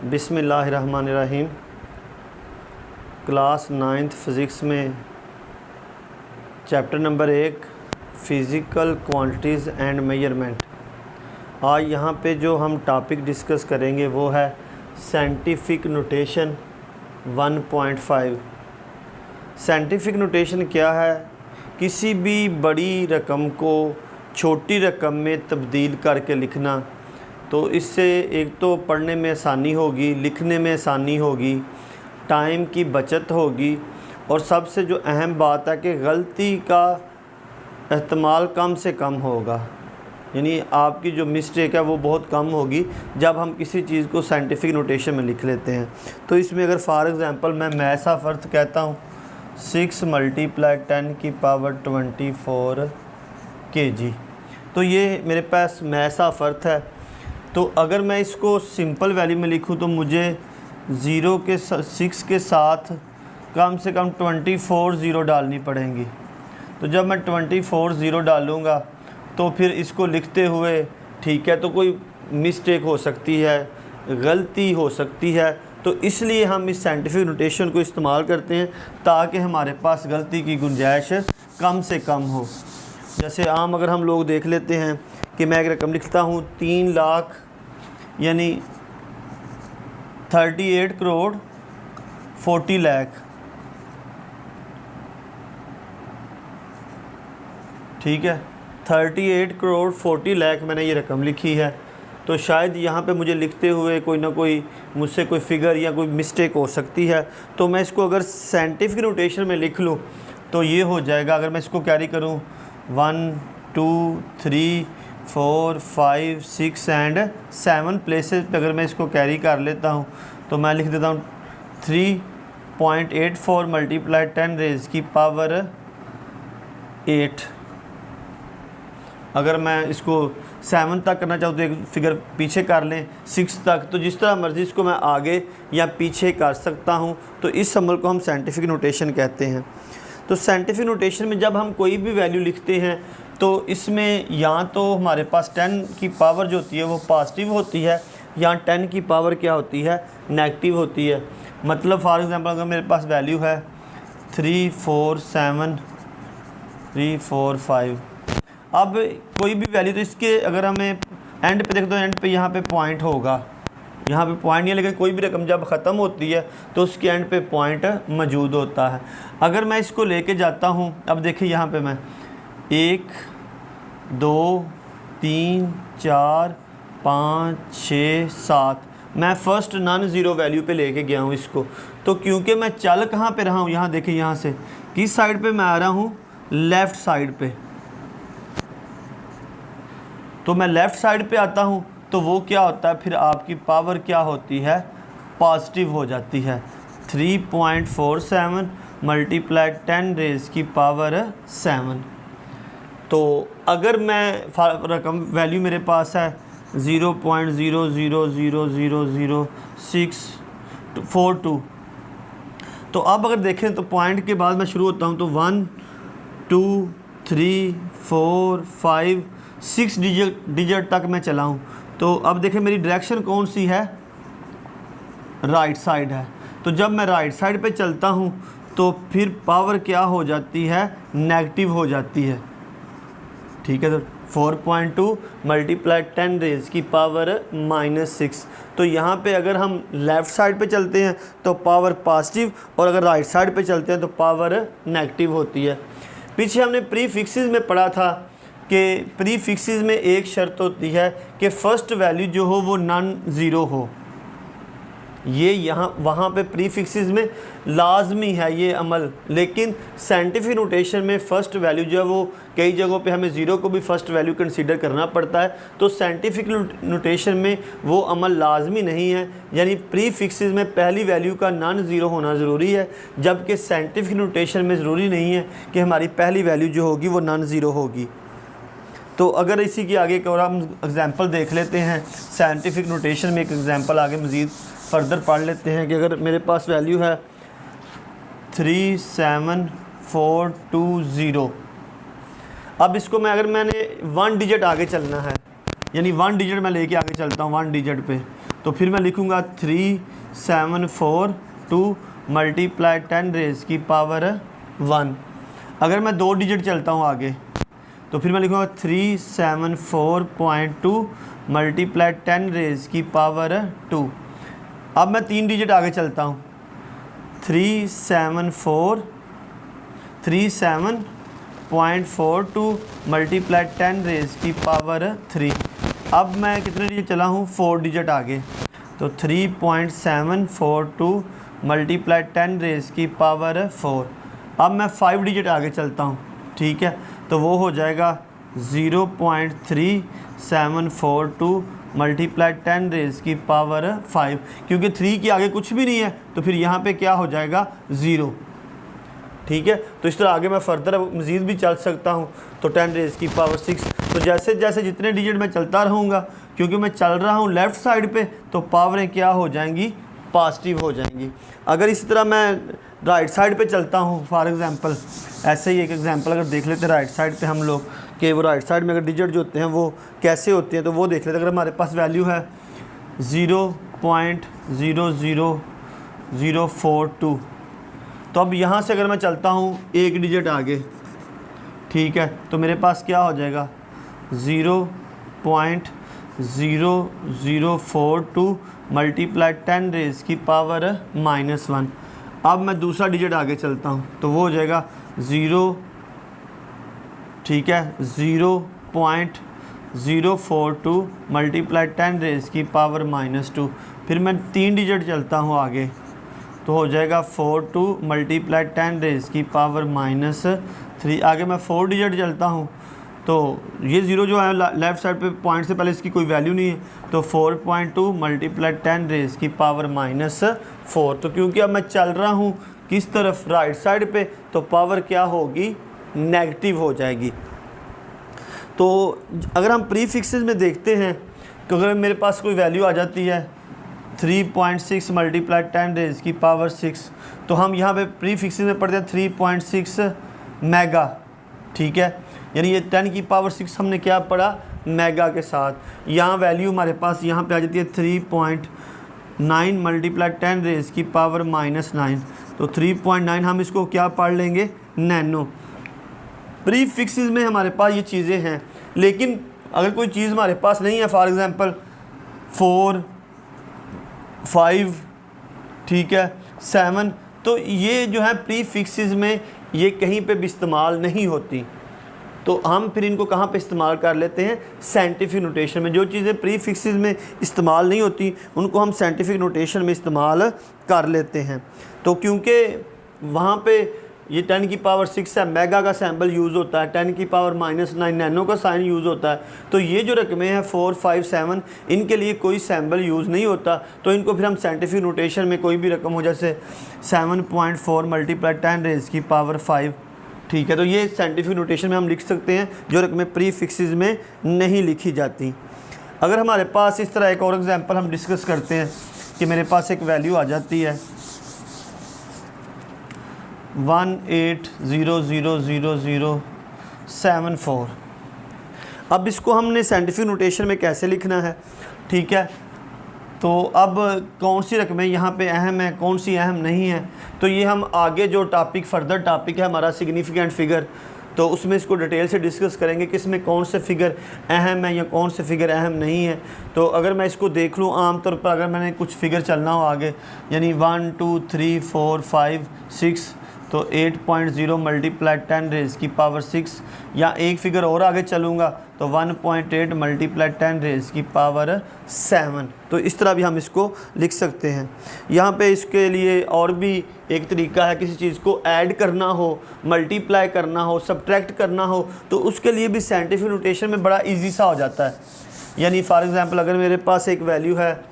बिस्मिल्लाहिर्रहमानिर्रहीम। Class 9th physics में chapter number 1 physical quantities and measurement. आज यहाँ पे जो हम टॉपिक डिस्कस करेंगे वो है साइंटिफिक नोटेशन 1.5। साइंटिफिक नोटेशन क्या है? किसी भी बड़ी रकम को छोटी रकम में तब्दील करके लिखना। तो इससे एक तो पढ़ने में आसानी होगी, लिखने में आसानी होगी, टाइम की बचत होगी और सबसे जो अहम बात है कि गलती का एहतमाल कम से कम होगा। यानी आपकी जो मिस्टेक है वो बहुत कम होगी जब हम किसी चीज़ को साइंटिफिक नोटेशन में लिख लेते हैं। तो इसमें अगर फॉर एग्ज़ाम्पल मैं मैथ्स ऑफ अर्थ कहता हूँ 6 × 10⁻24 kg, तो ये मेरे पास मैथ्स ऑफ अर्थ है। तो अगर मैं इसको सिंपल वैल्यू में लिखूं तो मुझे 6 के साथ कम से कम 24 ज़ीरो डालनी पड़ेंगी। तो जब मैं 24 ज़ीरो डालूँगा तो फिर इसको लिखते हुए ठीक है तो कोई मिस्टेक हो सकती है, गलती हो सकती है। तो इसलिए हम इस साइंटिफिक नोटेशन को इस्तेमाल करते हैं ताकि हमारे पास गलती की गुंजाइश कम से कम हो। जैसे आम अगर हम लोग देख लेते हैं कि मैं एक रकम लिखता हूँ 3 लाख यानी 38 करोड़ 40 लाख, ठीक है, 38 करोड़ 40 लाख मैंने ये रकम लिखी है। तो शायद यहाँ पे मुझे लिखते हुए कोई ना कोई मुझसे कोई फिगर या कोई मिस्टेक हो सकती है। तो मैं इसको अगर साइंटिफिक नोटेशन में लिख लूँ तो ये हो जाएगा। अगर मैं इसको कैरी करूँ 1 2 3 4 5 6 एंड 7 प्लेसेस पे अगर मैं इसको कैरी कर लेता हूँ तो मैं लिख देता हूँ 3.84 × 10⁻8। अगर मैं इसको 7 तक करना चाहूँ तो एक फिगर पीछे कर लें 6 तक, तो जिस तरह मर्ज़ी इसको मैं आगे या पीछे कर सकता हूँ। तो इस अमल को हम साइंटिफिक नोटेशन कहते हैं। तो साइंटिफिक नोटेशन में जब हम कोई भी वैल्यू लिखते हैं तो इसमें या तो हमारे पास 10 की पावर जो होती है वो पॉजिटिव होती है या 10 की पावर क्या होती है, नेगेटिव होती है। मतलब फॉर एग्ज़ाम्पल अगर मेरे पास वैल्यू है 3 4 7 3 4 5, अब कोई भी वैल्यू तो इसके अगर हमें एंड पे देखें तो एंड पे यहाँ पे पॉइंट होगा, यहाँ पे पॉइंट नहीं है, लेकिन कोई भी रकम जब ख़त्म होती है तो उसके एंड पे पॉइंट मौजूद होता है। अगर मैं इसको लेके जाता हूँ, अब देखिए यहाँ पे मैं 1 2 3 4 5 6 7 मैं फ़र्स्ट नॉन ज़ीरो वैल्यू पे लेके गया हूँ इसको। तो क्योंकि मैं चल कहाँ पे रहा हूँ, यहाँ देखिए यहाँ से किस साइड पे मैं आ रहा हूँ, लेफ़्ट साइड पे। तो मैं लेफ़्ट साइड पे आता हूँ तो वो क्या होता है, फिर आपकी पावर क्या होती है, पॉजिटिव हो जाती है। 3.47 × 10⁻7। तो अगर मैं रकम वैल्यू मेरे पास है 0.00000642, तो अब अगर देखें तो पॉइंट के बाद मैं शुरू होता हूँ तो 1 2 3 4 5 6 डिजिट तक मैं चला हूँ। तो अब देखें मेरी डायरेक्शन कौन सी है, राइट साइड है। तो जब मैं राइट साइड पे चलता हूँ तो फिर पावर क्या हो जाती है, नेगेटिव हो जाती है, ठीक है। तो 4.2 × 10⁻6। तो यहाँ पे अगर हम लेफ़्ट साइड पे चलते हैं तो पावर पॉजिटिव और अगर राइट साइड पे चलते हैं तो पावर नेगेटिव होती है। पीछे हमने प्रीफिक्सेस में पढ़ा था कि प्रीफिक्सेस में एक शर्त होती है कि फ़र्स्ट वैल्यू जो हो वो नॉन ज़ीरो हो। ये यहाँ वहाँ पे प्रीफिक्सेस में लाजमी है ये अमल, लेकिन साइंटिफिक नोटेशन में फ़र्स्ट वैल्यू जो है वो कई जगहों पे हमें ज़ीरो को भी फ़र्स्ट वैल्यू कंसीडर करना पड़ता है। तो साइंटिफिक नोटेशन में वो अमल लाजमी नहीं है, यानी प्रीफिक्सेस में पहली वैल्यू का नॉन ज़ीरो होना ज़रूरी है, जबकि साइंटिफिक नोटेशन में ज़रूरी नहीं है कि हमारी पहली वैल्यू जो होगी वो नॉन ज़ीरो होगी। तो अगर इसी की आगे एक और हम एग्ज़ाम्पल देख लेते हैं, साइंटिफिक नोटेशन में एक एग्ज़ाम्पल आगे मज़ीद फर्दर पढ़ लेते हैं कि अगर मेरे पास वैल्यू है 37420, अब इसको मैं अगर मैंने 1 डिजिट आगे चलना है, यानी 1 डिजिट मैं लेके आगे चलता हूँ 1 डिजिट पे, तो फिर मैं लिखूँगा 3742 मल्टीप्लाई 10 रेज़ की पावर 1। अगर मैं 2 डिजिट चलता हूँ आगे तो फिर मैं लिखूँगा 374.2 मल्टीप्लाई 10 रेज़ की पावर 2। अब मैं 3 डिजिट आगे चलता हूँ 37.42 मल्टीप्लाई 10 रेज़ की पावर 3। अब मैं कितने डिजिट चला हूँ 4 डिजिट आगे, तो 3.742 मल्टीप्लाई 10 रेज़ की पावर 4। अब मैं 5 डिजिट आगे चलता हूँ, ठीक है, तो वो हो जाएगा 0.3742 मल्टीप्लाई 10 रेज़ की पावर 5। क्योंकि 3 के आगे कुछ भी नहीं है तो फिर यहाँ पे क्या हो जाएगा 0, ठीक है। तो इस तरह आगे मैं फर्दर मज़ीद भी चल सकता हूँ। तो 10 रेज़ की पावर 6। तो जैसे जैसे जितने डिजिट मैं चलता रहूँगा, क्योंकि मैं चल रहा हूँ लेफ़्ट साइड पे, तो पावरें क्या हो जाएंगी, पॉजिटिव हो जाएंगी। अगर इसी तरह मैं राइट साइड पे चलता हूँ, फॉर एग्ज़ाम्पल ऐसे ही एक एग्ज़ाम्पल अगर देख लेते हैं राइट साइड पे हम लोग, कि वो राइट साइड में अगर डिजिट जो होते हैं वो कैसे होते हैं, तो वो देख लेते हैं। अगर हमारे पास वैल्यू है 0.00042, तो अब यहाँ से अगर मैं चलता हूँ एक डिजिट आगे, ठीक है, तो मेरे पास क्या हो जाएगा 0.0042 मल्टीप्लाई 10 रेज़ की पावर -1। अब मैं दूसरा डिजिट आगे चलता हूँ तो वो हो जाएगा 0, ठीक है, 0.042 मल्टीप्लाई 10 रेज़ की पावर -2। फिर मैं 3 डिजिट चलता हूँ आगे तो हो जाएगा 42 मल्टीप्लाई 10 रेज़ की पावर -3। आगे मैं 4 डिजिट चलता हूँ तो ये 0 जो है लेफ़्ट साइड पे पॉइंट से पहले इसकी कोई वैल्यू नहीं है, तो 4.2 मल्टीप्लाई 10 रेज़ की पावर -4। तो क्योंकि अब मैं चल रहा हूँ किस तरफ, राइट साइड पे, तो पावर क्या होगी, नेगेटिव हो जाएगी। तो अगर हम प्रीफिक्सेस में देखते हैं तो अगर मेरे पास कोई वैल्यू आ जाती है 3.6 मल्टीप्लाई 10 रेज़ की पावर 6, तो हम यहाँ पे प्रीफिक्सेस में पढ़ते हैं 3.6 मेगा, ठीक है, यानी ये 10 की पावर 6 हमने क्या पढ़ा, मेगा के साथ। यहाँ वैल्यू हमारे पास यहाँ पे आ जाती है 3.9 मल्टीप्लाई 10 रेज़ की पावर -9, तो 3.9 हम इसको क्या पढ़ लेंगे, नैनो। प्रीफिक्सेस में हमारे पास ये चीज़ें हैं, लेकिन अगर कोई चीज़ हमारे पास नहीं है, फॉर एग्ज़ाम्पल 4, 5, ठीक है, 7, तो ये जो है प्रीफिक्सेस में ये कहीं पे भी इस्तेमाल नहीं होती। तो हम फिर इनको कहाँ पे इस्तेमाल कर लेते हैं, साइंटिफिक नोटेशन में। जो चीज़ें प्रीफिक्सेस में इस्तेमाल नहीं होती उनको हम साइंटिफिक नोटेशन में इस्तेमाल कर लेते हैं। तो क्योंकि वहाँ पे ये 10 की पावर 6 है, मेगा का सैम्बल यूज़ होता है, 10 की पावर -9 नैनो का साइन यूज़ होता है, तो ये जो रकमें हैं 4, 5, 7 इनके लिए कोई सैम्बल यूज़ नहीं होता। तो इनको फिर हम साइंटिफिक नोटेशन में कोई भी रकम हो, जैसे 7.4 मल्टीप्लाई 10 रेज़ की पावर 5, ठीक है, तो ये साइंटिफिक नोटेशन में हम लिख सकते हैं, जो रकमें प्रीफिक्सेस में नहीं लिखी जाती। अगर हमारे पास इस तरह एक और एग्जांपल हम डिस्कस करते हैं कि मेरे पास एक वैल्यू आ जाती है 18000074। अब इसको हमने साइंटिफिक नोटेशन में कैसे लिखना है, ठीक है, तो अब कौन सी रकमें यहाँ पे अहम है, कौन सी अहम नहीं है, तो ये हम आगे जो टॉपिक फर्दर टॉपिक है हमारा सिग्निफिकेंट फ़िगर, तो उसमें इसको डिटेल से डिस्कस करेंगे कि इसमें कौन से फ़िगर अहम है या कौन से फ़िगर अहम नहीं है। तो अगर मैं इसको देख लूँ आम तौर पर, अगर मैंने कुछ फ़िगर चलना हो आगे, यानी 1, 2, 3, 4, 5, 6, तो 8.0 मल्टीप्लाई 10 रेज़ की पावर 6, या एक फ़िगर और आगे चलूँगा तो 1.8 मल्टीप्लाई 10 रेज़ की पावर 7। तो इस तरह भी हम इसको लिख सकते हैं। यहाँ पे इसके लिए और भी एक तरीका है, किसी चीज़ को ऐड करना हो, मल्टीप्लाई करना हो, सब्ट्रैक्ट करना हो, तो उसके लिए भी साइंटिफिक नोटेशन में बड़ा ईजी सा हो जाता है। यानी फॉर एग्ज़ाम्पल अगर मेरे पास एक वैल्यू है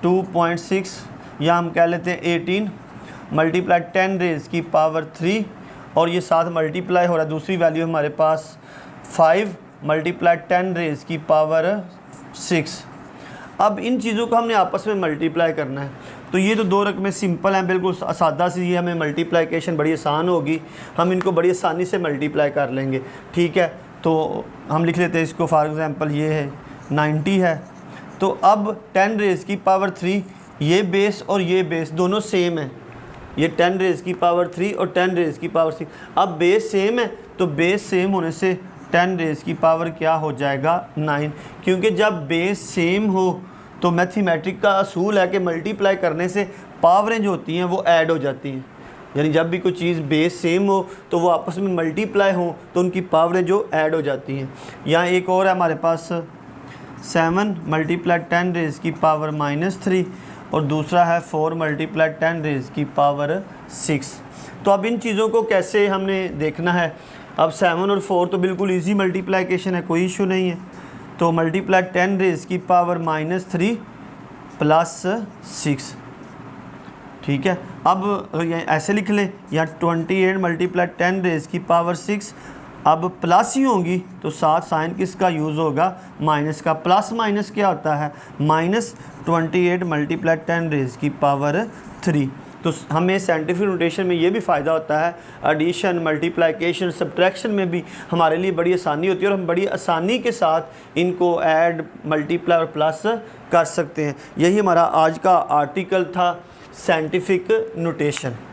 2.6, या हम कह लेते हैं 18 मल्टीप्लाई 10 रेज़ की पावर 3, और ये साथ मल्टीप्लाई हो रहा है, दूसरी वैल्यू हमारे पास 5 मल्टीप्लाई 10 रेज़ की पावर 6। अब इन चीज़ों को हमने आपस में मल्टीप्लाई करना है। तो ये तो दो रकमें सिंपल हैं, बिल्कुल सादा सी, ये हमें मल्टीप्लिकेशन बड़ी आसान होगी, हम इनको बड़ी आसानी से मल्टीप्लाई कर लेंगे, ठीक है। तो हम लिख लेते हैं इसको, फॉर एग्ज़ाम्पल ये है 90 है, तो अब 10 रेज़ की पावर 3, ये बेस और ये बेस दोनों सेम है, ये 10 रेज़ की पावर 3 और 10 रेज़ की पावर 6। अब बेस सेम है तो बेस सेम होने से 10 रेज़ की पावर क्या हो जाएगा 9, क्योंकि जब बेस सेम हो तो मैथमेटिक का असूल है कि मल्टीप्लाई करने से पावरें जो होती हैं वो ऐड हो जाती हैं। यानी जब भी कोई चीज़ बेस सेम हो तो वो आपस में मल्टीप्लाई हो तो उनकी पावरें जो ऐड हो जाती हैं। यहाँ एक और है हमारे पास 7 मल्टीप्लाई 10 रेज़ की पावर -3 और दूसरा है 4 मल्टीप्लाई 10 रेज़ की पावर 6। तो अब इन चीज़ों को कैसे हमने देखना है। अब 7 और 4 तो बिल्कुल इजी मल्टीप्लिकेशन है, कोई इशू नहीं है। तो मल्टीप्लाई 10 रेज़ की पावर -3 प्लस 6, ठीक है। अब ऐसे लिख लें, या 28 मल्टीप्लाई 10 रेज़ की पावर 6, अब प्लस ही होंगी तो साथ साइन किसका यूज़ होगा, माइनस का। प्लस माइनस क्या होता है, -28 मल्टीप्लाई 10 रेज़ की पावर 3। तो हमें साइंटिफिक नोटेशन में ये भी फ़ायदा होता है, एडिशन, मल्टीप्लिकेशन, सब्ट्रैक्शन में भी हमारे लिए बड़ी आसानी होती है और हम बड़ी आसानी के साथ इनको ऐड, मल्टीप्लाई और प्लस कर सकते हैं। यही हमारा आज का आर्टिकल था, साइंटिफिक नोटेशन।